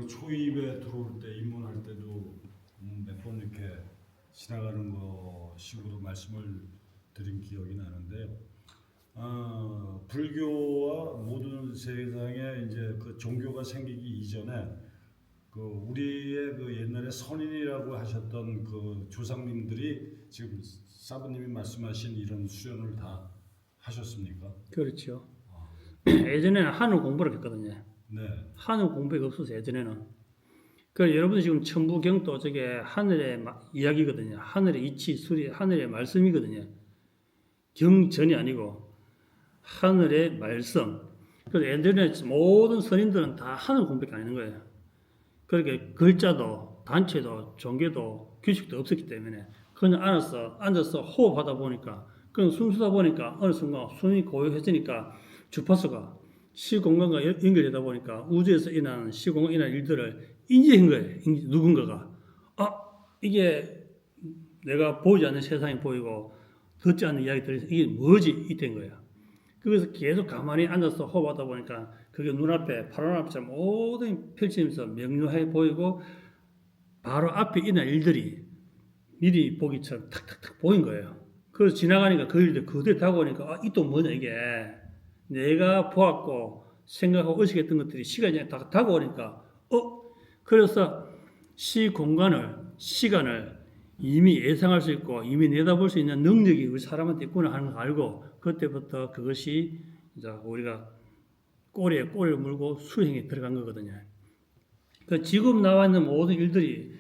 그 초입에 들어올 때 입문할 때도 몇 번 이렇게 지나가는 거 식으로 말씀을 드린 기억이 나는데요. 불교와 모든 세상에 이제 그 종교가 생기기 이전에 그 우리의 그 옛날에 선인이라고 하셨던 그 조상님들이 지금 사부님이 말씀하신 이런 수련을 다 하셨습니까? 그렇죠. 예전에는 하늘 공부를 했거든요. 네. 하늘 공부가 없어서 예전에는. 그 여러분 지금 천부경도 저게 하늘의 이야기거든요. 하늘의 이치, 수리, 하늘의 말씀이거든요. 경전이 아니고 하늘의 말씀. 그래서 예전에 모든 선인들은 다 하늘 공부가 아닌 거예요. 그렇게 글자도 단체도 종교도 규칙도 없었기 때문에 그냥 앉아서 호흡하다 보니까 그냥 숨 쉬다 보니까 어느 순간 숨이 고요해지니까 주파수가 시공간과 연결되다 보니까 우주에서 일어나는 시공간 일어나는 일들을 인지한 거예요. 누군가가 이게 내가 보이지 않는 세상이 보이고 듣지 않는 이야기들이 이게 뭐지? 이때인 거예요. 그래서 계속 가만히 앉아서 호흡하다 보니까 그게 눈앞에 파노라마처럼 모든 펼치면서 명료해 보이고 바로 앞에 있는 일들이 미리 보기처럼 탁탁탁 보인 거예요. 그래서 지나가니까 그 일들 그대로 다가오니까 이 또 뭐냐 이게 내가 보았고 생각하고 의식했던 것들이 시간이 다 다가오니까 그래서 시간을 이미 예상할 수 있고 이미 내다볼 수 있는 능력이 우리 사람한테 있구나 하는 걸 알고 그때부터 그것이 이제 우리가 꼬리에 꼬리를 물고 수행에 들어간 거거든요. 그 지금 나와 있는 모든 일들이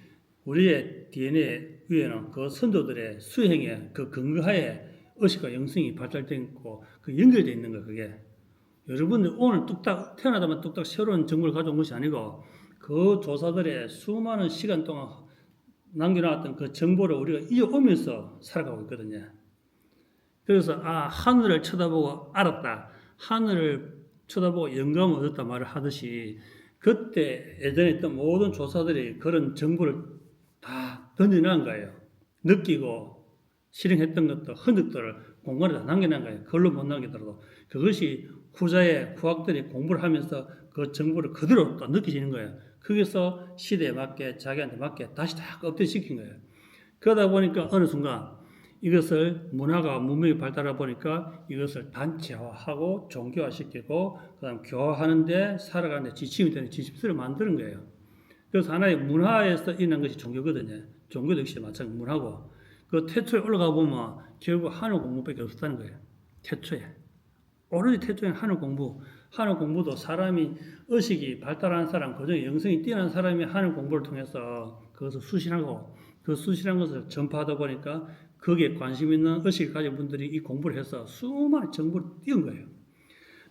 우리의 DNA 위에는 그 선조들의 수행에 그 근거하에 의식과 영성이 발달되어 있고 그 연결되어 있는 거예요. 그게 여러분들 오늘 뚝딱 태어나자마자 뚝딱 새로운 정보를 가져온 것이 아니고 그 조사들의 수많은 시간 동안 남겨놨던 그 정보를 우리가 이어오면서 살아가고 있거든요. 그래서 하늘을 쳐다보고 알았다. 하늘을 쳐다보고 영감을 얻었다 말을 하듯이 그때 예전에 있던 모든 조사들이 그런 정보를 다 던져놓은 거예요. 느끼고 실행했던 것도 흔적들을 공간에 다 남겨놓은 거예요. 글로 못 남기더라도 그것이 후자의 후학들이 공부를 하면서 그 정보를 그대로 또 느끼시는 거예요. 거기서 시대에 맞게 자기한테 맞게 다시 다 업데이트 시킨 거예요. 그러다 보니까 어느 순간 이것을 문화가 문명이 발달하다 보니까 이것을 단체화하고 종교화시키고 그다음 교화하는데 살아가는데 지침이 되는 지침서를 만드는 거예요. 그래서 하나의 문화에서 일어난 것이 종교거든요. 종교도 역시 마찬가지 문화고 그 태초에 올라가 보면 결국 하늘 공부밖에 없었다는 거예요. 태초에 오로지 태초에는 하늘 공부도 사람이 의식이 발달한 사람, 그중에 영성이 뛰어난 사람이 하늘 공부를 통해서 그것을 수신하고 그 수신한 것을 전파하다 보니까 거기에 관심 있는 의식을 가진 분들이 이 공부를 해서 수많은 정보를 띄운 거예요.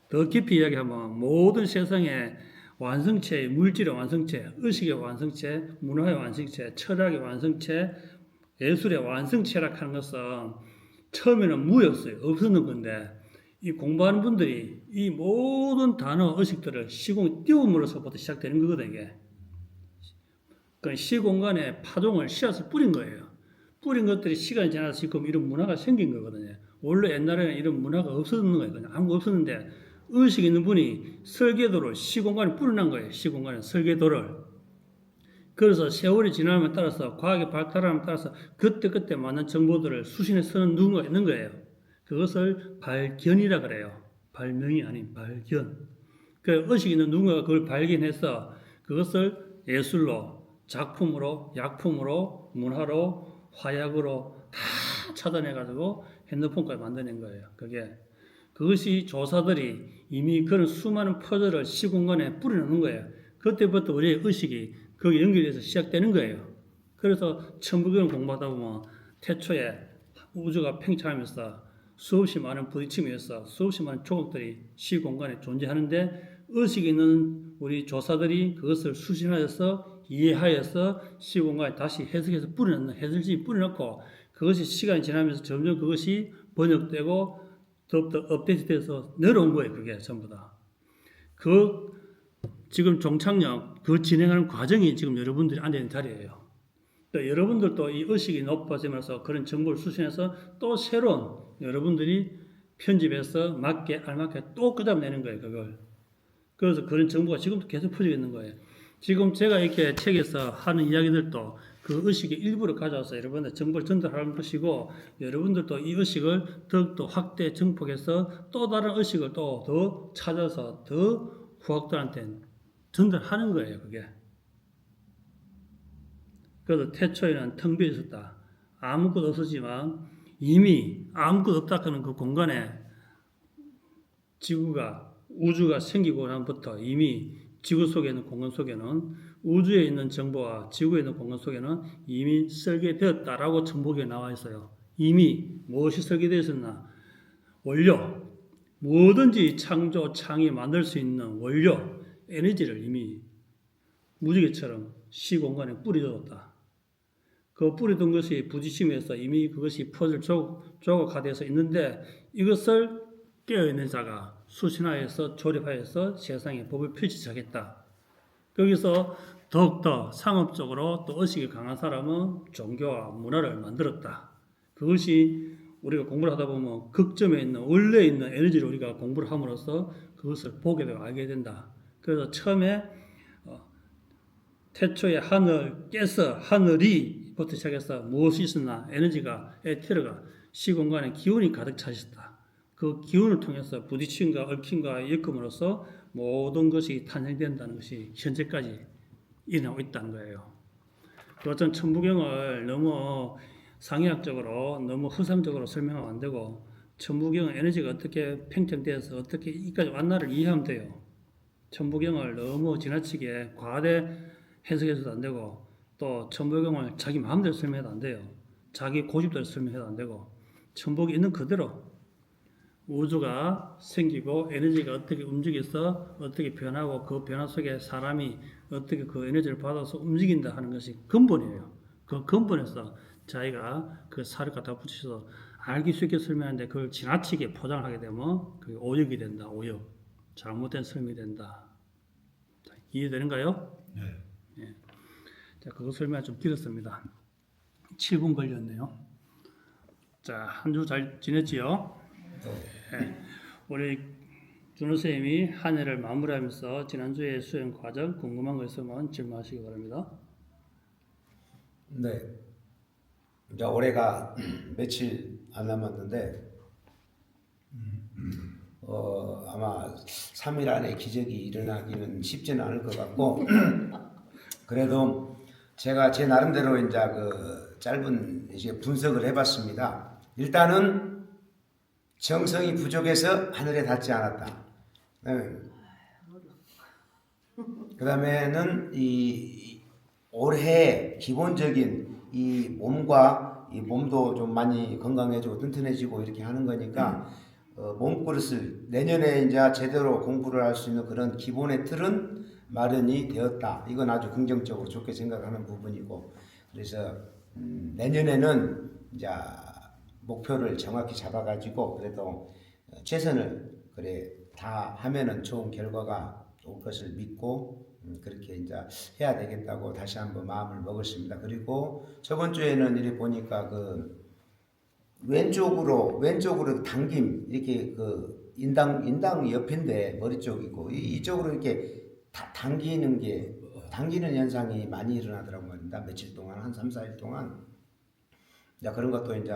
더 깊이 이야기하면 모든 세상의 완성체, 물질의 완성체, 의식의 완성체, 문화의 완성체, 철학의 완성체, 예술의 완성체라 하는 것은 처음에는 무였어요. 없었는 건데 이 공부하는 분들이 이 모든 단어, 의식들을 시공에 띄움으로서부터 시작되는 거거든요. 이게. 그 시공간에 파동을 씨앗을 뿌린 거예요. 뿌린 것들이 시간이 지나서 지금 이런 문화가 생긴 거거든요. 원래 옛날에는 이런 문화가 없었는 거예요. 그냥 아무것도 없었는데 의식 있는 분이 설계도를 시공간에 뿌려놓은 거예요. 시공간에 설계도를. 그래서 세월이 지남에 따라서 과학의 발달함에 따라서 그때그때 맞는 정보들을 수신해 쓰는 누군가 있는 거예요. 그것을 발견이라 그래요. 발명이 아닌 발견. 그 의식 있는 누군가가 그걸 발견해서 그것을 예술로, 작품으로, 약품으로, 문화로, 화약으로 다 차단해가지고 핸드폰까지 만들어낸 거예요. 그것이 조사들이 이미 그런 수많은 퍼즐을 시공간에 뿌려놓는 거예요. 그때부터 우리의 의식이 거기에 연결돼서 시작되는 거예요. 그래서 천부경을 공부하다 보면 태초에 우주가 팽창하면서 수없이 많은 부딪힘에서 수없이 많은 조각들이 시공간에 존재하는데 의식이 있는 우리 조사들이 그것을 수신하여서 이해하여서 시공간에 다시 해석해서 뿌려놓는 해설집이 뿌려놓고 그것이 시간이 지나면서 점점 그것이 번역되고 더욱더 업데이트돼서 내려온 거예요. 그게 전부 다. 지금 종착역 그 진행하는 과정이 지금 여러분들이 앉아있는 자리예요. 또 여러분들도 이 의식이 높아지면서 그런 정보를 수신해서 또 새로운 여러분들이 편집해서 알맞게 또 끄집어내는 거예요. 그걸. 그래서 그런 정보가 지금도 계속 퍼지고 있는 거예요. 지금 제가 이렇게 책에서 하는 이야기들도 그 의식의 일부를 가져와서 여러분들 정보를 전달하는 것이고, 여러분들도 이 의식을 더욱더 확대 증폭해서 또 다른 의식을 또 더 찾아서 더 후학들한테 전달하는 거예요, 그게. 그래서 태초에는 텅 비어 있었다. 아무것도 없었지만 이미 아무것도 없다 하는 그 공간에 지구가, 우주가 생기고 나부터 이미 지구 속에 있는 공간 속에는, 우주에 있는 정보와 지구에 있는 공간 속에는 이미 설계되었다라고 천복에 나와 있어요. 이미 무엇이 설계되어 있었나? 원료, 뭐든지 창조, 창의 만들 수 있는 원료, 에너지를 이미 무지개처럼 시공간에 뿌려뒀다. 그 뿌려둔 것이 부딪힘에서 이미 그것이 퍼즐 조각화되어서 있는데, 이것을 깨어있는 자가 수신하여서 조립하여서 세상에 법을 펼치기 시작했다. 거기서 더욱더 상업적으로 또 의식이 강한 사람은 종교와 문화를 만들었다. 그것이 우리가 공부를 하다 보면 극점에 있는, 원래 있는 에너지를 우리가 공부를 함으로써 그것을 보게 되고 알게 된다. 그래서 처음에 태초에 하늘 깨서 하늘이부터 시작해서 무엇이 있었나, 에너지가, 에테르가 시공간에 기운이 가득 차 있었다. 그 기운을 통해서 부딪힘과 얽힘과 엮음으로써 모든 것이 탄생된다는 것이 현재까지 일어나고 있다는 거예요. 어떤 천부경을 너무 상의학적으로, 너무 허상적으로 설명하면 안 되고, 천부경은 에너지가 어떻게 팽창되어서 어떻게 이까지 왔나를 이해하면 돼요. 천부경을 너무 지나치게 과대 해석해서도 안 되고, 또 천부경을 자기 마음대로 설명해도 안 돼요. 자기 고집대로 설명해도 안 되고, 천복이 있는 그대로 우주가 생기고 에너지가 어떻게 움직여서 어떻게 변하고, 그 변화 속에 사람이 어떻게 그 에너지를 받아서 움직인다 하는 것이 근본이에요. 그 근본에서 자기가 그 살을 갖다 붙여서 알기 쉽게 설명하는데, 그걸 지나치게 포장을 하게 되면 그게 오역이 된다. 오역. 잘못된 설명이 된다. 자, 이해되는가요? 네. 예. 자, 그거 설명 좀 길었습니다. 7분 걸렸네요. 자, 한 주 잘 지냈지요? 네. 우리 준호 선생님이 한 해를 마무리하면서 지난주에 수행 과정 궁금한 거 있으면 질문하시기 바랍니다. 네. 이제 올해가 며칠 안 남았는데, 아마 3일 안에 기적이 일어나기는 쉽지는 않을 것 같고, 그래도 제가 제 나름대로 이제 그 짧은 이제 분석을 해봤습니다. 일단은 정성이 부족해서 하늘에 닿지 않았다. 그 다음에는 이 올해 기본적인 이 몸과 이 몸도 좀 많이 건강해지고 튼튼해지고 이렇게 하는 거니까 몸그릇을 내년에 이제 제대로 공부를 할 수 있는 그런 기본의 틀은 마련이 되었다. 이건 아주 긍정적으로 좋게 생각하는 부분이고, 그래서 내년에는 이제 목표를 정확히 잡아가지고 그래도 최선을 그래 다 하면은 좋은 결과가 올 것을 믿고 그렇게 이제 해야 되겠다고 다시 한번 마음을 먹었습니다. 그리고 저번 주에는 이렇게 보니까 그 왼쪽으로 당김 이렇게 그 인당 옆인데 머리 쪽이고 이쪽으로 이렇게 당기는 현상이 많이 일어나더라고 말입니다. 며칠 동안 한 3, 4일 동안. 자, 그런 것도 이제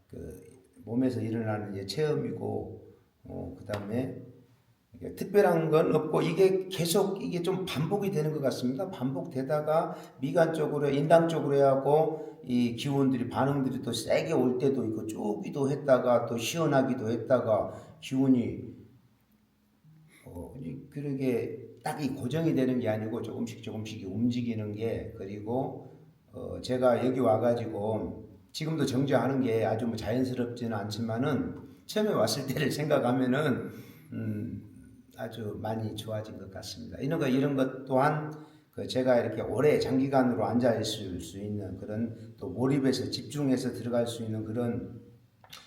그 몸에서 일어나는 이제 체험이고, 그다음에 특별한 건 없고, 이게 계속 이게 좀 반복이 되는 것 같습니다. 반복되다가 미간 쪽으로, 인당 쪽으로 해갖고 이 기운들이 반응들이 또 세게 올 때도 있고, 쪼기도 했다가 또 시원하기도 했다가 기운이 그러게 딱 이 고정이 되는 게 아니고 조금씩 움직이는 게, 그리고 제가 여기 와가지고 지금도 정지하는 게 아주 뭐 자연스럽지는 않지만은 처음에 왔을 때를 생각하면은 아주 많이 좋아진 것 같습니다. 이런 것 또한 그 제가 이렇게 오래 장기간으로 앉아 있을 수 있는 그런 또 몰입해서 집중해서 들어갈 수 있는 그런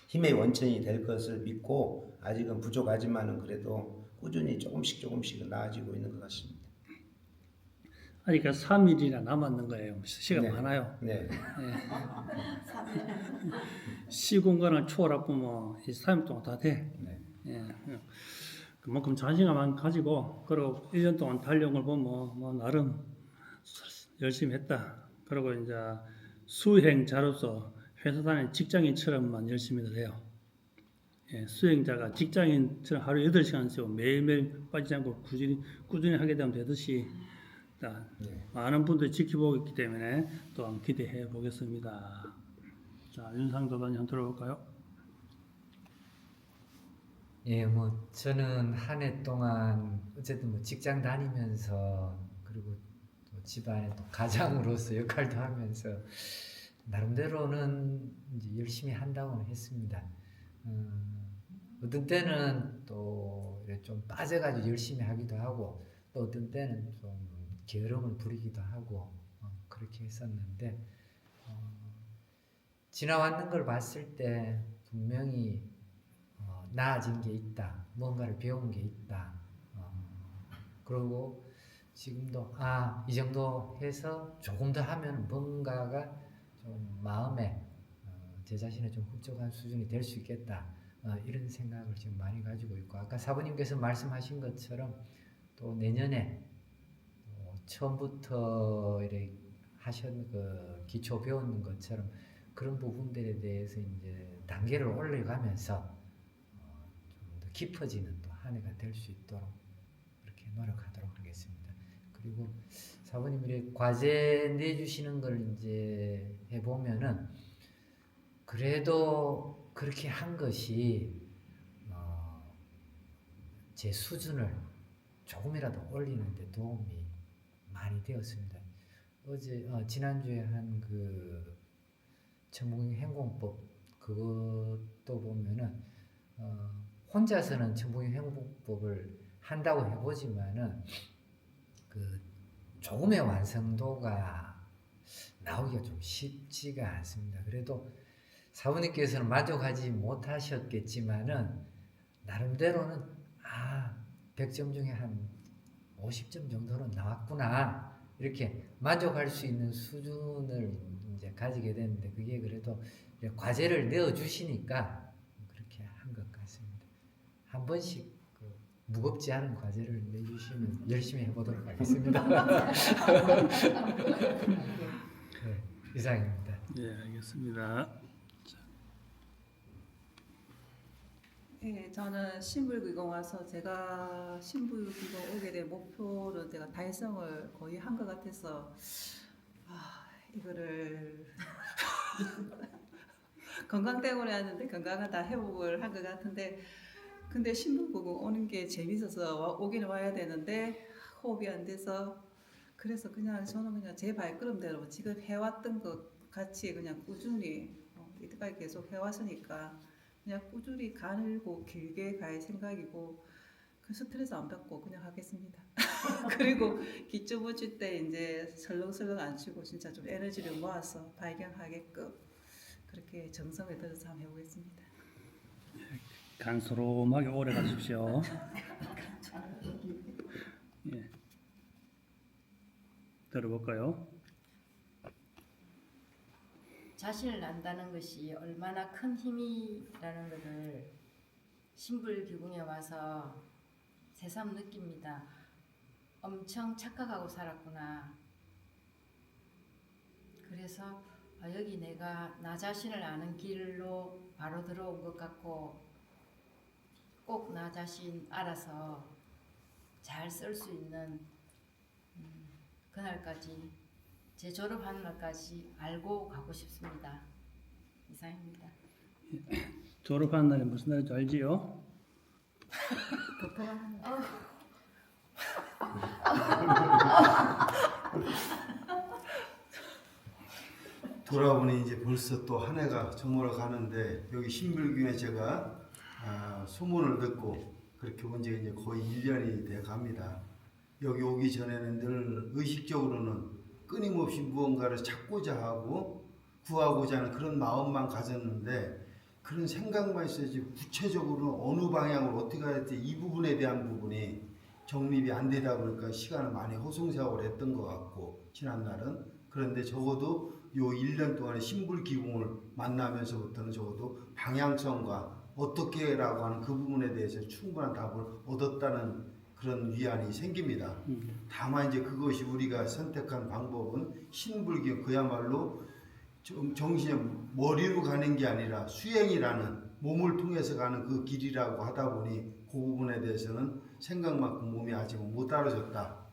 힘의 원천이 될 것을 믿고, 아직은 부족하지만은 그래도 꾸준히 조금씩 나아지고 있는 것 같습니다. 아직 3일이나 남았는 거예요. 시간 네. 많아요. 네. 시공간을 초월하면 3일 동안 다 돼. 네. 예. 그만큼 자신감만 가지고, 그리고 1년 동안 달려온 걸 보면 뭐 나름 열심히 했다. 그리고 이제 수행자로서 회사 다니는 직장인처럼만 열심히 해요. 예, 수행자가 직장인처럼 하루 8시간씩 매일매일 빠지지 않고 꾸준히 하게 되면 되듯이 많은 분들이 지켜보고 있기 때문에 또한 기대해 보겠습니다. 자, 윤상도단님 한번 들어볼까요? 예, 뭐 저는 한 해 동안 어쨌든 뭐 직장 다니면서 그리고 또 집안의 또 가장으로서 역할도 하면서 나름대로는 이제 열심히 한다고는 했습니다. 어떤 때는 또 이렇게 좀 빠져가지고 열심히 하기도 하고 또 어떤 때는 좀 게으름을 부리기도 하고 그렇게 했었는데 지나왔는 걸 봤을 때 분명히 나아진 게 있다, 뭔가를 배운 게 있다. 그리고 지금도 이 정도 해서 조금 더 하면 뭔가가 좀 마음에 제 자신의 좀 흡족한 수준이 될 수 있겠다. 이런 생각을 지금 많이 가지고 있고 아까 사부님께서 말씀하신 것처럼 또 내년에 처음부터 이렇게 그 기초 배우는 것처럼 그런 부분들에 대해서 이제 단계를 올려가면서 좀 더 깊어지는 또 한 해가 될 수 있도록 그렇게 노력하도록 하겠습니다. 그리고 사부님이 과제 내주시는 걸 이제 해보면은 그래도 그렇게 한 것이 제 수준을 조금이라도 올리는 데 도움이 많이 되었습니다. 지난주에 한 그 천부경 행공법 그것도 보면은 혼자서는 천부경 행공법을 한다고 해보지만은 그 조금의 완성도가 나오기가 좀 쉽지가 않습니다. 그래도 사부님께서는 만족하지 못하셨겠지만은 나름대로는 100점 중에 한 50점 정도는 나왔구나 이렇게 만족할 수 있는 수준을 이제 가지게 되는데 그게 그래도 과제를 내어 주시니까 그렇게 한 것 같습니다. 한 번씩 무겁지 않은 과제를 내주시면 열심히 해보도록 하겠습니다. 네, 이상입니다. 네, 알겠습니다. 네, 저는 신불기공 와서 제가 신불기공 오게 된 목표는 제가 달성을 거의 한 것 같아서 이거를 건강 때문에 하는데 건강은 다 회복을 한 것 같은데 근데 신불기공 오는 게 재밌어서 오기는 와야 되는데 호흡이 안 돼서 그래서 그냥 저는 그냥 제 발걸음대로 지금 해왔던 것 같이 그냥 꾸준히 이때까지 계속 해왔으니까 그냥 꾸준히 가늘고 길게 갈 생각이고 그 스트레스 안 받고 그냥 하겠습니다. 그리고 기초 붙일 때 이제 설렁설렁 안 치고 진짜 좀 에너지를 모아서 발견하게끔 그렇게 정성을 들여서 한번 해보겠습니다. 간소름하게 오래 가십시오. 예. 들어볼까요? 자신을 안다는 것이 얼마나 큰 힘이라는 것을 신불기공에 와서 새삼 느낍니다. 엄청 착각하고 살았구나. 그래서 여기 내가 나 자신을 아는 길로 바로 들어온 것 같고 꼭 나 자신 알아서 잘 쓸 수 있는 그날까지 제 졸업하는 날까지 알고 가고 싶습니다. 이상입니다. 졸업하는 날이 무슨 날인지 알지요? 돌아보니 이제 벌써 또 한 해가 저물어 가는데 여기 신불교에 제가 소문을 듣고 그렇게 온 지가 이제 거의 1년이 돼 갑니다. 여기 오기 전에는 늘 의식적으로는 끊임없이 무언가를 찾고자 하고 구하고자 하는 그런 마음만 가졌는데 그런 생각만 있어야지 구체적으로 어느 방향으로 어떻게 해야 될지 이 부분에 대한 부분이 정립이 안 되다 보니까 시간을 많이 허송세월을 했던 것 같고 지난날은 그런데 적어도 요 1년 동안에 신불기공을 만나면서부터는 적어도 방향성과 어떻게라고 하는 그 부분에 대해서 충분한 답을 얻었다는 그런 위안이 생깁니다. 다만 이제 그것이 우리가 선택한 방법은 신불교 그야말로 좀 정신의 머리로 가는 게 아니라 수행이라는 몸을 통해서 가는 그 길이라고 하다 보니 그 부분에 대해서는 생각만큼 몸이 아직 못 따라졌다.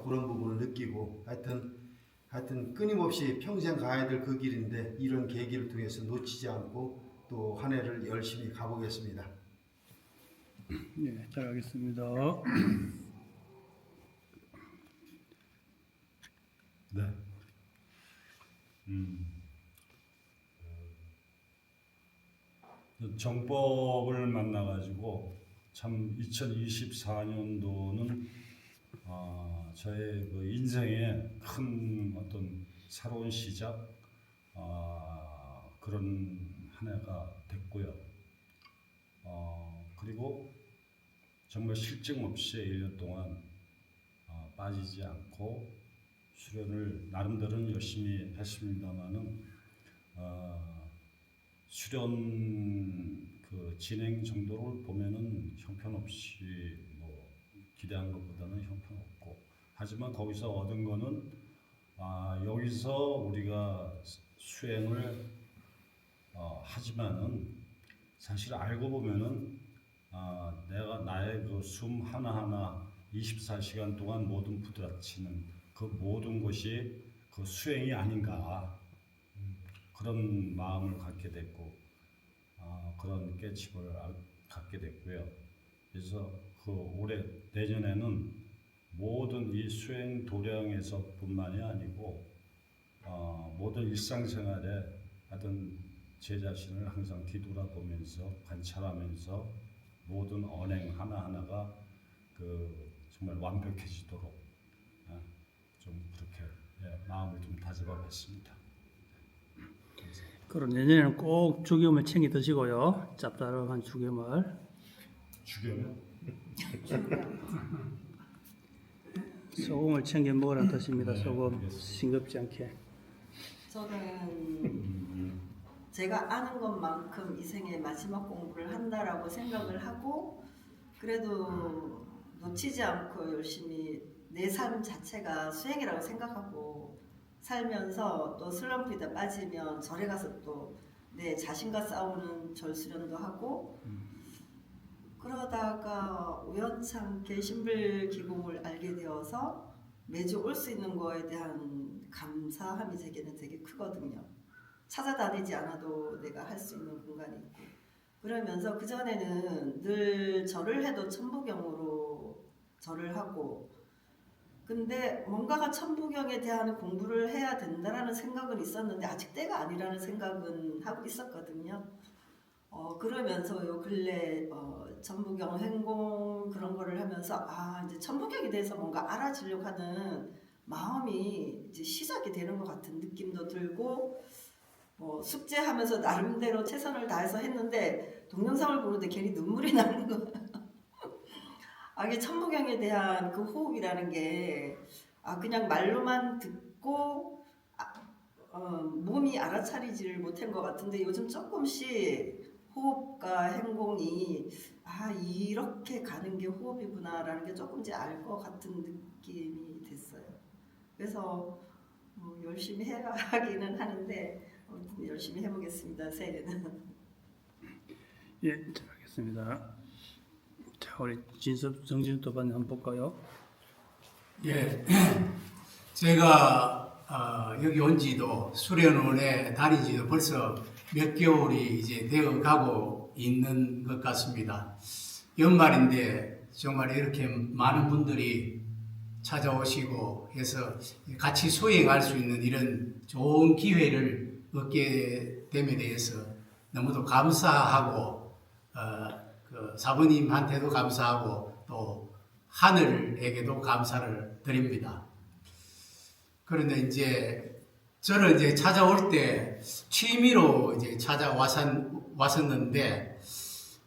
그런 부분을 느끼고 하여튼 끊임없이 평생 가야 될 그 길인데 이런 계기를 통해서 놓치지 않고 또 한 해를 열심히 가보겠습니다. 네, 잘하겠습니다. 네. 정법을 만나가지고 참 2024년도는 저의 그 인생의 큰 어떤 새로운 시작 그런 한 해가 됐고요. 그리고 정말 실증 없이 1년 동안 빠지지 않고 수련을 나름대로는 열심히 했습니다만은 수련 그 진행 정도를 보면은 형편없이 뭐 기대한 것보다는 형편없고 하지만 거기서 얻은 거는 여기서 우리가 수행을 하지만은 사실 알고 보면은 내가 나의 그 숨 하나하나 24시간 동안 모든 부딪히는 그 모든 것이 그 수행이 아닌가 그런 마음을 갖게 됐고 그런 깨침을 갖게 됐고요. 그래서 그 올해 내년에는 모든 이 수행 도량에서뿐만이 아니고 모든 일상생활에 하여튼 제 자신을 항상 뒤돌아보면서 관찰하면서 모든 언행 하나하나가 그 정말 완벽해지도록 좀 그렇게 마음을 좀 다잡아봤습니다. 그럼 내년에는 꼭 죽염을 챙겨 드시고요. 짭짤한 죽염을. 죽여면 소금을 챙겨 먹으라는 뜻입니다. 네, 소금 알겠습니다. 싱겁지 않게. 저는 제가 아는 것만큼 이 생의 마지막 공부를 한다라고 생각을 하고 그래도 놓치지 않고 열심히 내 삶 자체가 수행이라고 생각하고 살면서 또 슬럼프에다 빠지면 절에 가서 또 내 자신과 싸우는 절수련도 하고 그러다가 우연찮게 신불기공을 알게 되어서 매주 올 수 있는 거에 대한 감사함이 제게는 되게 크거든요. 찾아다니지 않아도 내가 할 수 있는 공간이 있고 그러면서 그전에는 늘 절을 해도 천부경으로 절을 하고 근데 뭔가가 천부경에 대한 공부를 해야 된다라는 생각은 있었는데 아직 때가 아니라는 생각은 하고 있었거든요. 그러면서 요 근래 천부경 행공 그런 거를 하면서 이제 천부경에 대해서 뭔가 알아지려고 하는 마음이 이제 시작이 되는 것 같은 느낌도 들고 숙제하면서 나름대로 최선을 다해서 했는데 동영상을 보는데 괜히 눈물이 나는 거예요. 이게 천부경에 대한 그 호흡이라는 게 그냥 말로만 듣고 몸이 알아차리지를 못한 것 같은데 요즘 조금씩 호흡과 행공이 이렇게 가는 게 호흡이구나라는 게 조금씩 알 것 같은 느낌이 됐어요. 그래서 열심히 해가기는 하는데 열심히 해보겠습니다. 새해는. 예, 잘하겠습니다. 자, 우리 정진수 도반님 한번 볼까요? 예, 제가 여기 온 지도 수련원에 다닌 지도 벌써 몇 개월이 이제 되어 가고 있는 것 같습니다. 연말인데 정말 이렇게 많은 분들이 찾아오시고 해서 같이 수행할 수 있는 이런 좋은 기회를 얻게 됨에 대해서 너무도 감사하고 그 사부님한테도 감사하고 또 하늘에게도 감사를 드립니다. 그런데 이제 저를 이제 찾아올 때 취미로 이제 찾아왔었는데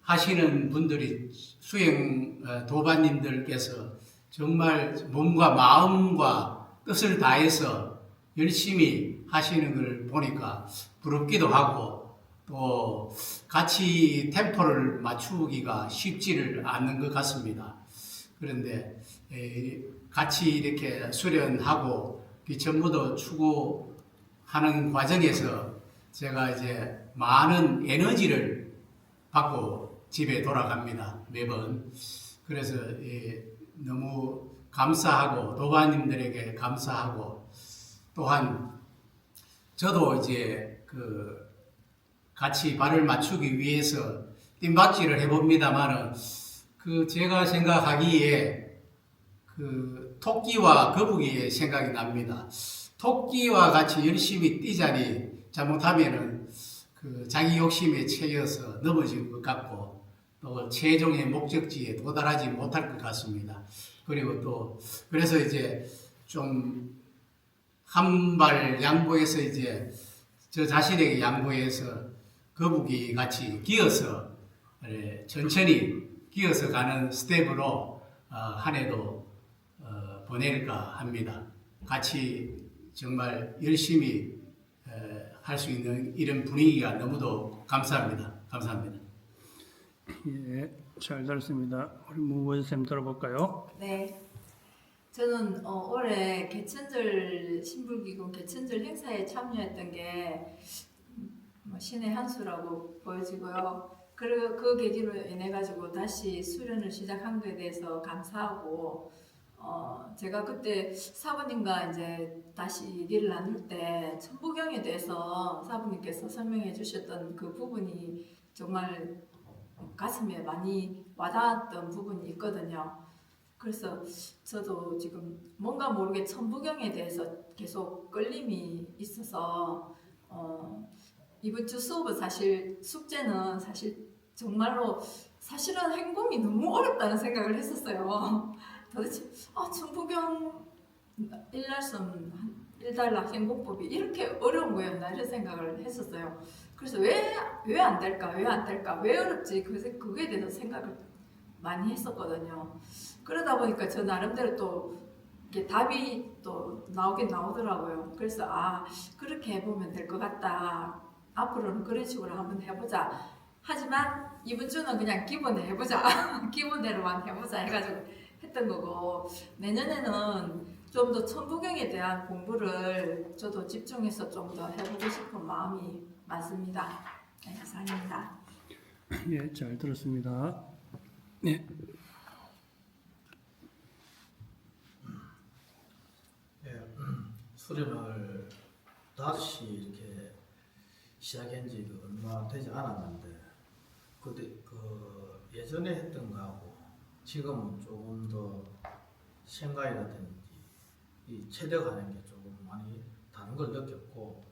하시는 분들이 수행 도반님들께서 정말 몸과 마음과 뜻을 다해서 열심히 하시는 걸 보니까 부럽기도 하고 또 같이 템포를 맞추기가 쉽지를 않는 것 같습니다. 그런데 같이 이렇게 수련하고 기천부도 추구하는 과정에서 제가 이제 많은 에너지를 받고 집에 돌아갑니다. 매번. 그래서 너무 감사하고 도반님들에게 감사하고 또한 저도 이제 같이 발을 맞추기 위해서 뜀박질을 해봅니다만은 제가 생각하기에 토끼와 거북이의 생각이 납니다. 토끼와 같이 열심히 뛰자니 잘못하면은 자기 욕심에 채여서 넘어질 것 같고 또 최종의 목적지에 도달하지 못할 것 같습니다. 그리고 또 그래서 이제 좀 한 발 양보해서 이제 저 자신에게 양보해서 거북이 같이 기어서 천천히 기어서 가는 스텝으로 한 해도 보낼까 합니다. 같이 정말 열심히 할 수 있는 이런 분위기가 너무도 감사합니다. 감사합니다. 예, 잘 들었습니다. 우리 문보현 쌤 들어볼까요? 네. 저는 올해 개천절 신불기금 개천절 행사에 참여했던 게 신의 한 수라고 보여지고요. 그리고 그 계기로 인해 가지고 다시 수련을 시작한 것에 대해서 감사하고 제가 그때 사부님과 이제 다시 얘기를 나눌 때 천부경에 대해서 사부님께서 설명해 주셨던 그 부분이 정말 가슴에 많이 와닿았던 부분이 있거든요. 그래서 저도 지금 뭔가 모르게 천부경에 대해서 계속 끌림이 있어서 이번 주 수업은 사실 숙제는 사실 정말로 사실은 행공이 너무 어렵다는 생각을 했었어요. 도대체 천부경 일날선 일단락 행공법이 이렇게 어려운 거였나 이런 생각을 했었어요. 그래서 왜 안 될까 왜 어렵지 그거에 대해서 생각을 많이 했었거든요. 그러다 보니까 저 나름대로 또 이렇게 답이 또 나오긴 나오더라고요. 그래서 그렇게 해보면 될 것 같다. 앞으로는 그런 식으로 한번 해보자. 하지만 이번 주는 그냥 기본에 해보자. 기본대로만 해보자 해가지고 했던 거고, 내년에는 좀 더 천부경에 대한 공부를 저도 집중해서 좀 더 해보고 싶은 마음이 많습니다. 이상입니다. 예, 잘 들었습니다. 예. 수련을 다시 이렇게 시작한 지 얼마 되지 않았는데 예전에 했던 거하고 지금은 조금 더 생각이라든지 체득하는 게 조금 많이 다른 걸 느꼈고,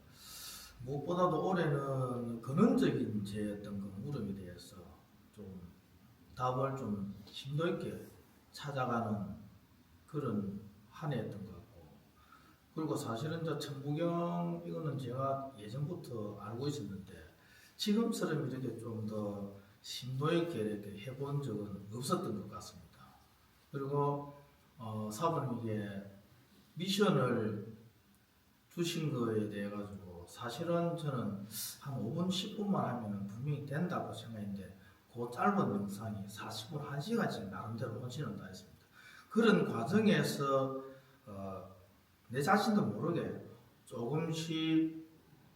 무엇보다도 올해는 근원적인 제 어떤 그 물음에 대해서 좀 답을 좀 심도 있게 찾아가는 그런 한 해였던 것 같고, 그리고 사실은 저 천부경 이거는 제가 예전부터 알고 있었는데 지금처럼 이렇게 좀 더 심도 있게 이렇게 해본 적은 없었던 것 같습니다. 그리고 사부님께 미션을 주신 거에 대해 가지고 사실은 저는 한 5분 10분만 하면 분명히 된다고 생각했는데 그 짧은 영상이 40분 1시간씩 나름대로 혼신을 다했습니다. 그런 과정에서 내 자신도 모르게 조금씩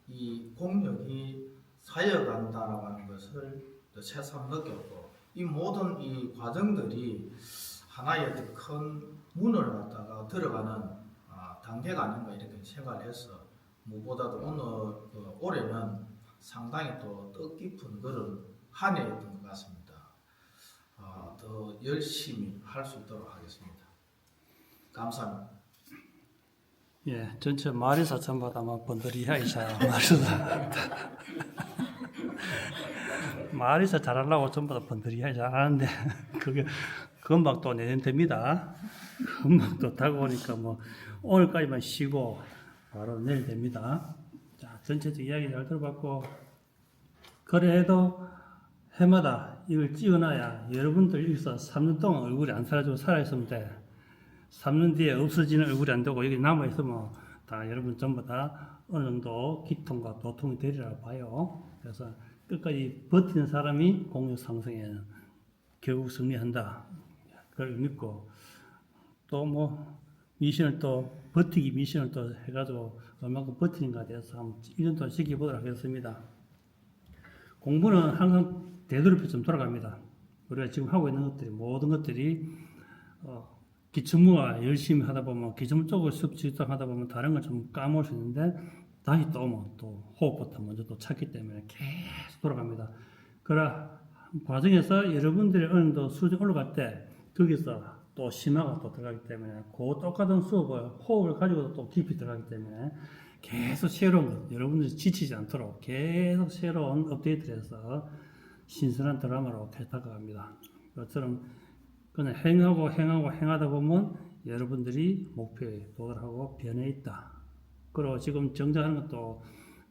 이 공력이 쌓여간다라고 하는 것을 새삼 느꼈고, 이 모든 이 과정들이 하나의 큰 문을 갖다가 들어가는 단계가 아닌가 이렇게 생각을 해서, 무엇보다도 올해는 상당히 또 뜻깊은 그런 한 해였던 것 같습니다. 더 열심히 할 수 있도록 하겠습니다. 감사합니다. 예, 전체 마리사 전마다 막 번들이야 이사 마리사 마리사 잘하려고 전부 다 번들이야 잘하는데 그게 금방 또 내년 됩니다. 금방 또 다가오니까 뭐 오늘까지만 쉬고 바로 내일 됩니다. 자, 전체적 이야기 잘 들어봤고, 그래도 해마다 이걸 찍어놔야 여러분들 여기서 3년 동안 얼굴이 안 사라지고 살아있으면 돼. 3년 뒤에 없어지는 얼굴이 안 되고 여기 남아있으면 다 여러분 전부 다 어느 정도 기통과 도통이 되리라고 봐요. 그래서 끝까지 버티는 사람이 공력 상승에 결국 승리한다. 그걸 믿고 또 뭐 미션을 또 버티기 미션을 또 해가지고 얼마큼 버티는가 대해서 한번 1년 동안 지켜보도록 하겠습니다. 공부는 항상 되돌이표처럼 돌아갑니다. 우리가 지금 하고 있는 것들이 모든 것들이 기초문화 열심히 하다 보면 기초문 쪽을 수업 하다 보면 다른 걸 좀 까먹을 수 있는데 다시 또 오면 또 호흡부터 먼저 또 찾기 때문에 계속 돌아갑니다. 그러나 과정에서 여러분들이 어느 정도 수준 올라갈 때 거기서 또 심화가 또 들어가기 때문에 그 똑같은 수업을 호흡을 가지고 또 깊이 들어가기 때문에 계속 새로운 것, 여러분들이 지치지 않도록 계속 새로운 업데이트를 해서 신선한 드라마로 계속 다가갑니다. 그것처럼 그냥 행하다 보면 여러분들이 목표에 도달하고 변해 있다. 그리고 지금 정작하는 것도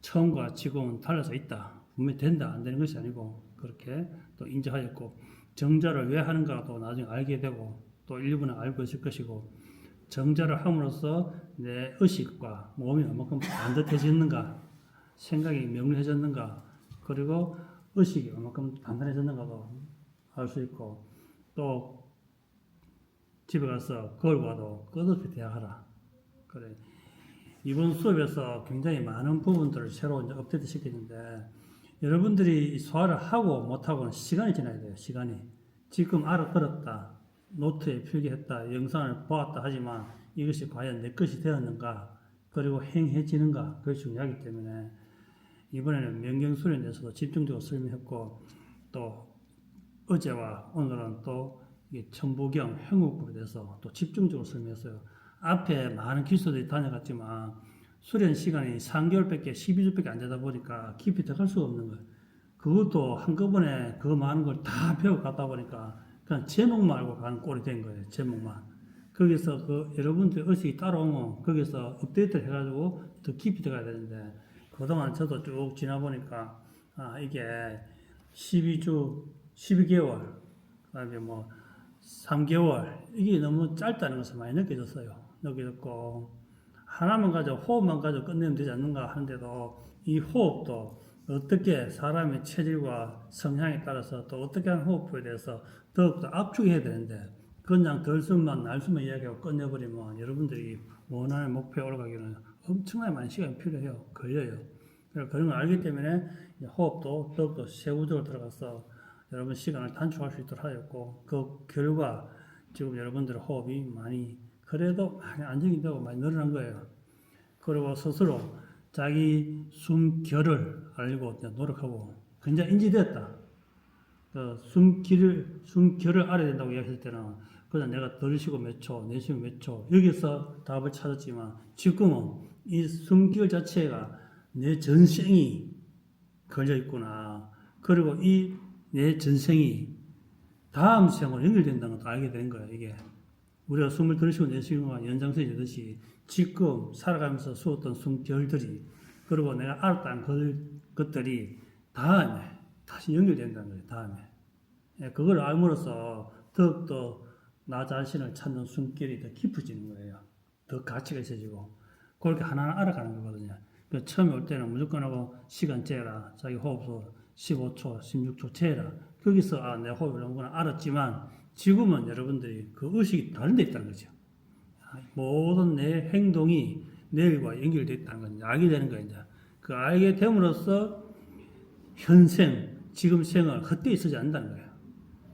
처음과 지금은 달라져 있다. 분명히 된다, 안 되는 것이 아니고 그렇게 또 인정하였고 정자를 왜 하는가 또 나중에 알게 되고 또 일부는 알고 있을 것이고 정자를 함으로써 내 의식과 몸이 얼마큼 반듯해졌는가, 생각이 명료해졌는가, 그리고 의식이 얼마큼 단단해졌는가도 알 수 있고 또 집에 가서 그걸과도 끝없이 대화하라. 그래. 이번 수업에서 굉장히 많은 부분들을 새로 이제 업데이트 시켰는데 여러분들이 소화를 하고 못하고는 시간이 지나야 돼요. 시간이. 지금 알아들었다. 노트에 필기했다. 영상을 보았다 하지만 이것이 과연 내 것이 되었는가 그리고 행해지는가 그것이 중요하기 때문에 이번에는 명경수련에 대해서도 집중적으로 설명했고 또 어제와 오늘은 또 천부경 형국법에 대해서 또 집중적으로 설명했어요. 앞에 많은 기수들이 다녀갔지만 수련 시간이 3개월밖에 12주밖에 안 되다 보니까 깊이 들어갈 수가 없는 거예요. 그것도 한꺼번에 그 많은 걸 다 배워 갔다 보니까 그냥 제목만 알고 가는 꼴이 된 거예요. 제목만. 거기서 그 여러분들 의식이 따라오면 거기서 업데이트를 해가지고 더 깊이 들어가야 되는데 그동안 저도 쭉 지나보니까 이게 12주, 12개월, 그 다음에 뭐 3개월 이게 너무 짧다는 것을 많이 느껴졌어요. 느껴졌고 하나만 가지고 호흡만 가지고 끝내면 되지 않는가 하는데도 이 호흡도 어떻게 사람의 체질과 성향에 따라서 또 어떻게 하는 호흡에 대해서 더욱더 압축해야 되는데 그냥 덜수만 날수만 이야기하고 끝내버리면 여러분들이 원하는 목표에 올라가기는 엄청나게 많은 시간이 필요해요. 걸려요. 그런 걸 알기 때문에 호흡도 더욱더 세부적으로 들어가서 여러분 시간을 단축할 수 있도록 하였고 그 결과 지금 여러분들의 호흡이 많이 그래도 많이 안정이 되고 많이 늘어난 거예요. 그리고 스스로 자기 숨결을 알고 노력하고 굉장히 인지됐다. 숨결을 알아야 된다고 이야기할 때는 그냥 내가 들으시고 몇 초, 내쉬고 몇 초 여기서 답을 찾았지만 지금은 이 숨결 자체가 내 전생이 걸려 있구나. 그리고 이 내 전생이 다음 생으로 연결된다는 것도 알게 된 거예요. 이게 우리가 숨을 들이쉬고 내쉬는 것과 연장선이 되듯이 지금 살아가면서 쏘았던 숨결들이 그리고 내가 알았다는 것들이 다음에 다시 연결된다는 거예요. 다음에 그걸 알므로써 더욱더 나 자신을 찾는 숨결이 더 깊어지는 거예요. 더 가치가 있어지고 그렇게 하나하나 알아가는 거거든요. 처음에 올 때는 무조건 하고 시간 재라. 자기 호흡소 15초, 16초 재라. 거기서 내 호흡이 이런구나 알았지만 지금은 여러분들이 그 의식이 다른 데 있다는 거죠. 모든 내 행동이 내일과 연결되어 있다는 걸 알게 되는 거예요. 이제. 그 알게 됨으로써 현생, 지금 생을 헛되이 쓰지 않는다는 거예요.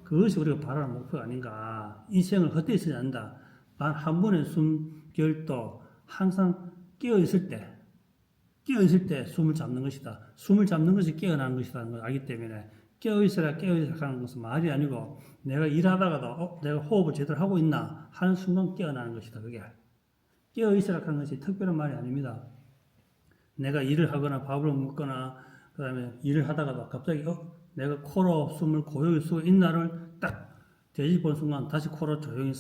그것이 우리가 바라는 목표가 아닌가. 이 생을 헛되이 쓰지 않는다. 단 한 번의 숨결도 항상 깨어있을 때 숨을 잡는 것이다. 숨을 잡는 것이 깨어나는 것이라는 걸 알기 때문에 깨어있어라 하는 것은 말이 아니고 내가 일하다가도 내가 호흡을 제대로 하고 있나 하는 순간 깨어나는 것이다. 그게 깨어있어라 하는 것이 특별한 말이 아닙니다. 내가 일을 하거나 밥을 먹거나 그 다음에 일을 하다가도 갑자기 내가 코로 숨을 고요히 쉬고 있나를 딱 되짚은 순간 다시 코로 조용히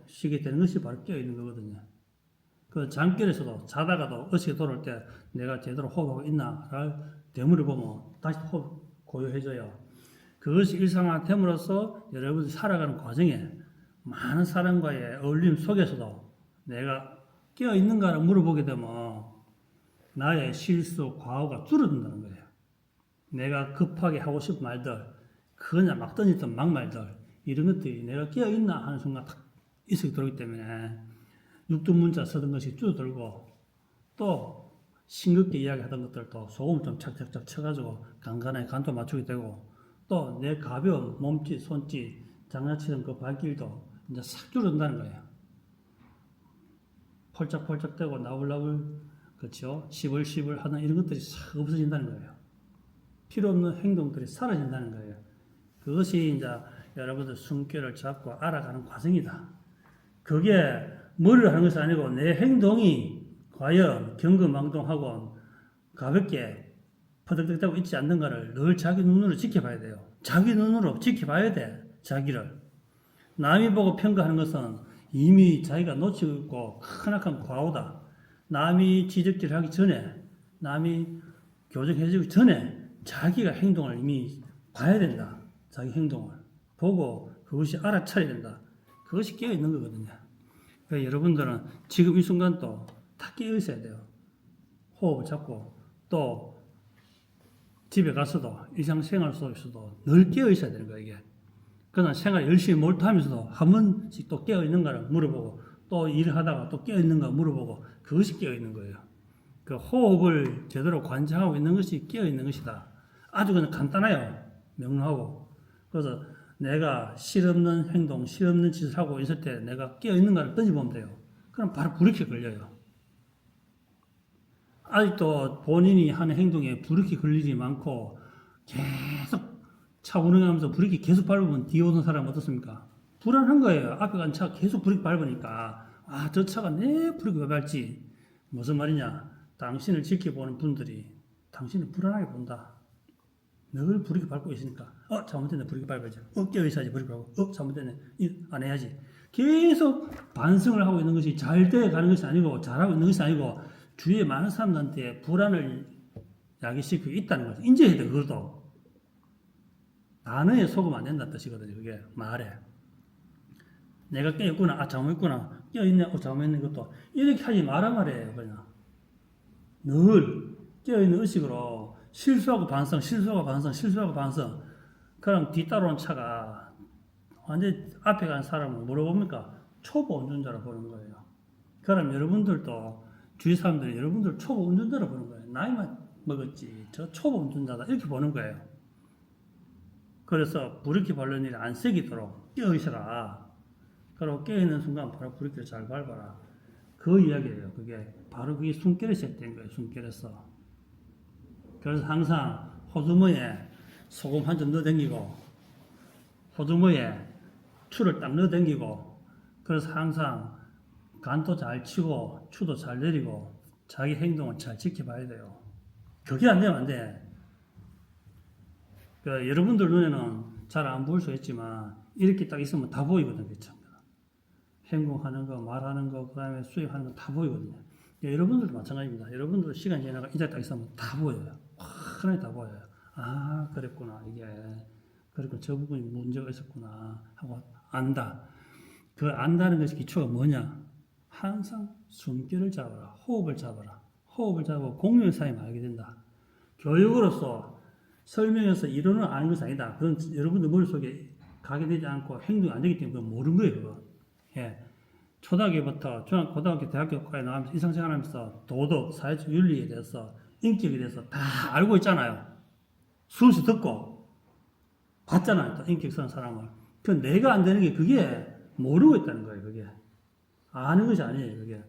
쉬게 되는 것이 바로 깨어있는 거거든요. 그 잠결에서도 자다가도 의식이 돌아올 때 내가 제대로 호흡하고 있나를 되물어 보면 다시 호흡 고요해져요. 그것이 일상화됨으로써 여러분이 살아가는 과정에 많은 사람과의 어울림 속에서도 내가 깨어있는가를 물어보게 되면 나의 실수, 과오가 줄어든다는 거예요. 내가 급하게 하고 싶은 말들, 그냥 막 던졌던 막말들, 이런 것들이 내가 깨어있나 하는 순간 탁 이석이 들어오기 때문에 육두문자 쓰던 것이 줄어들고 또 싱겁게 이야기하던 것들도 소금 좀 착착착 쳐가지고 간간하게 간도 맞추게 되고 또 내 가벼운 몸짓, 손짓, 장난치던 그 발길도 이제 싹 줄어든다는 거예요. 펄짝펄짝대고 나불나불 그렇죠? 시불시불 하는 이런 것들이 싹 없어진다는 거예요. 필요 없는 행동들이 사라진다는 거예요. 그것이 이제 여러분들 숨결을 잡고 알아가는 과정이다. 그게 머리를 하는 것이 아니고 내 행동이 과연 경거망동하고 가볍게 퍼득득하고 있지 않는가를 늘 자기 눈으로 지켜봐야 돼요. 자기 눈으로 지켜봐야 돼. 자기를. 남이 보고 평가하는 것은 이미 자기가 놓치고 있고 크나큰 과오다. 남이 지적질하기 전에 남이 교정해주기 전에 자기가 행동을 이미 봐야 된다. 자기 행동을 보고 그것이 알아차려야 된다. 그것이 깨어있는 거거든요. 그러니까 여러분들은 지금 이 순간도 다 깨어있어야 돼요. 호흡을 잡고 또 집에 가서도 일상생활 속에서도 늘 깨어있어야 되는 거예요. 이게. 그냥 생활 열심히 몰두하면서도 한 번씩 또 깨어있는가를 물어보고 또 일을 하다가 또 깨어있는가 물어보고 그것이 깨어있는 거예요. 그 호흡을 제대로 관장하고 있는 것이 깨어있는 것이다. 아주 그냥 간단해요. 명료하고. 그래서 내가 실없는 행동, 실없는 짓을 하고 있을 때 내가 깨어있는가를 던져보면 돼요. 그럼 바로 불이익에 걸려요. 아직도 본인이 하는 행동에 불이익이 걸릴 일이 많고 계속 차 운행하면서 브레이크 계속 밟으면 뒤에 오는 사람은 어떻습니까? 불안한 거예요. 앞에 간 차 계속 브레이크 밟으니까 아, 저 차가 내 브레이크 왜 밟지? 무슨 말이냐? 당신을 지켜보는 분들이 당신을 불안하게 본다. 늘 브레이크 밟고 있으니까 잘못됐네 브레이크 밟아야지. 깨어있어야지 브레이크 밟고 잘못됐네 안 해야지. 계속 반성을 하고 있는 것이 잘 돼가는 것이 아니고 잘하고 있는 것이 아니고 주위에 많은 사람들한테 불안을 야기시키고 있다는 거죠. 인지해야 돼 그것도. 단어에 속으면 안 된다는 뜻이거든요. 그게 말에. 내가 깨어있구나. 잘못했구나. 깨어있네. 잘못했네. 것도. 이렇게 하지 마라 말이에요. 그냥. 늘 깨어있는 의식으로 실수하고 반성, 실수하고 반성, 실수하고 반성. 그럼 뒤따라온 차가 완전 앞에 간 사람을 뭐라고 봅니까? 초보 운전자로 보는 거예요. 그럼 여러분들도 주위 사람들이 여러분들 초보 운전자로 보는 거예요. 나이만 먹었지. 저 초보 운전자다. 이렇게 보는 거예요. 그래서 브레이크 밟는 일이 안 생기도록 깨어있어라. 그리고 깨어있는 순간 바로 브레이크를 잘 밟아라. 그 이야기예요. 그게 바로 그게 숨결에서 된 거예요. 숨결에서. 그래서 항상 호두머에 소금 한 점 넣어당기고 호두머에 추를 딱 넣어당기고 그래서 항상 간도 잘 치고 추도 잘 내리고 자기 행동을 잘 지켜봐야 돼요. 그게 안 되면 안 돼. 여러분들 눈에는 잘 안 보일 수 있지만 이렇게 딱 있으면 다 보이거든요. 행동하는 거, 말하는 거, 그 다음에 수행하는 거 다 보이거든요. 여러분들도 마찬가지입니다. 여러분들 시간 지나가 이제 딱 있으면 다 보여요. 환하게 다 보여요. 아, 그랬구나. 이게 그리고 저 부분이 문제가 있었구나 하고 안다. 그 안다는 것이 기초가 뭐냐? 항상 숨결을 잡아라. 호흡을 잡아라. 호흡을 잡고 공유의 사임을 알게 된다. 교육으로서 설명해서 이론을 아는 것이 아니다. 그건 여러분들 머릿속에 가게 되지 않고 행동이 안 되기 때문에 그건 모르는 거예요. 그거. 예. 초등학교부터 중학교, 고등학교, 대학교까지 나가면서 일상생활 하면서 도덕, 사회적 윤리에 대해서 인격에 대해서 다 알고 있잖아요. 수없이 듣고 봤잖아요. 또 인격 쓰는 사람을. 그 내가 안 되는 게 그게 모르고 있다는 거예요. 그게. 아는 것이 아니에요. 그게.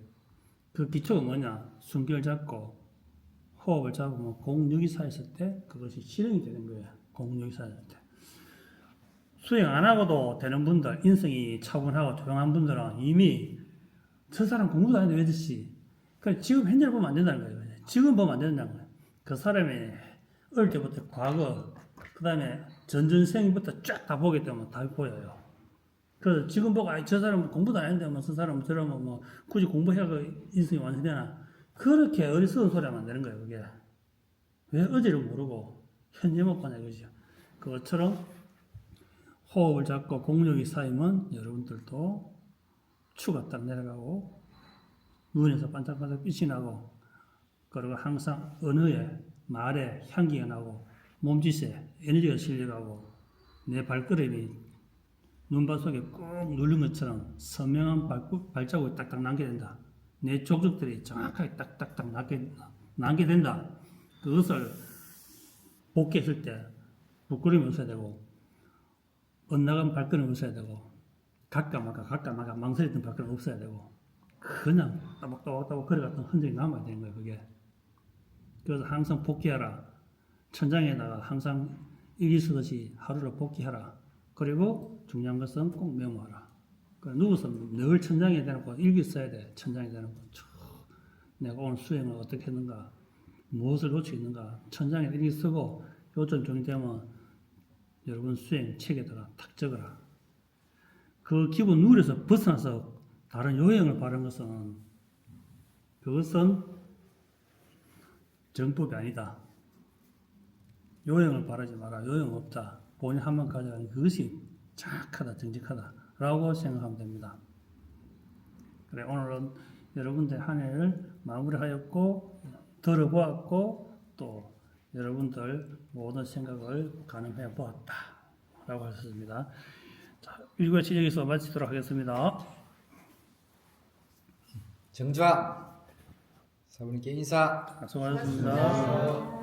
그 기초가 뭐냐? 숨결 잡고 호흡을 잡으면 공력이 쌓였을 때 그것이 실행이 되는 거예요. 공력이 쌓였을 때. 수행 안 하고도 되는 분들, 인성이 차분하고 조용한 분들은 이미 저 사람 공부도 안 하는데 왜 듣지? 그러니까 지금 현재를 보면 안 된다는 거예요. 지금 보면 안 된다는 거예요. 그 사람이 어릴 때부터 과거, 그 다음에 전전생부터 쫙 다 보게 되면 다 보여요. 그래서 지금 보고 저 사람은 공부도 안 했는데 뭐 저 사람은 저러면 뭐 굳이 공부해가 인성이 완성되나? 그렇게 어리석은 소리 하면 안 되는 거예요. 그게. 왜 어제를 모르고 현재 못 보냐 이거죠. 그것처럼 호흡을 잡고 공력이 쌓이면 여러분들도 추가 딱 내려가고 눈에서 반짝반짝 빛이 나고 그리고 항상 언어에 말에 향기가 나고 몸짓에 에너지가 실려가고 내 발걸음이 눈밭 속에 꾹 누른 것처럼 선명한 발자국이 딱딱 남게 된다. 내 족적들이 정확하게 딱딱딱 남게 된다. 그것을 복귀했을 때 부끄러움이 없어야 되고 엇나간 발걸음이 없어야 되고 가까마가 망설였던 발걸음이 없어야 되고 그냥 따박따박 걸어갔던 흔적이 남아야 되는 거예요. 그게. 그래서 항상 복귀하라. 천장에다가 항상 일기 쓰듯이 하루를 복귀하라. 그리고 중요한 것은 꼭 메모하라. 누구서 늘 천장에 대놓고 일기 써야 돼. 천장에 대놓고 내가 오늘 수행을 어떻게 했는가, 무엇을 놓치고 있는가. 천장에 일기 쓰고 요점 정리되면 여러분 수행 책에다가 탁 적어라. 그 기본 누리에서 벗어나서 다른 요행을 바라는 것은 그것은 정법이 아니다. 요행을 바라지 마라. 요행 없다. 본인 한번 가져가는 그것이 정확하다, 정직하다라고 생각하면 됩니다. 그래, 오늘은 여러분들 한 해를 마무리하였고 들어보았고 또 여러분들 모든 생각을 가늠해 보았다라고 하셨습니다. 자, 1과 여기서 마치도록 하겠습니다. 정주아 사부님께 인사. 수고하셨습니다.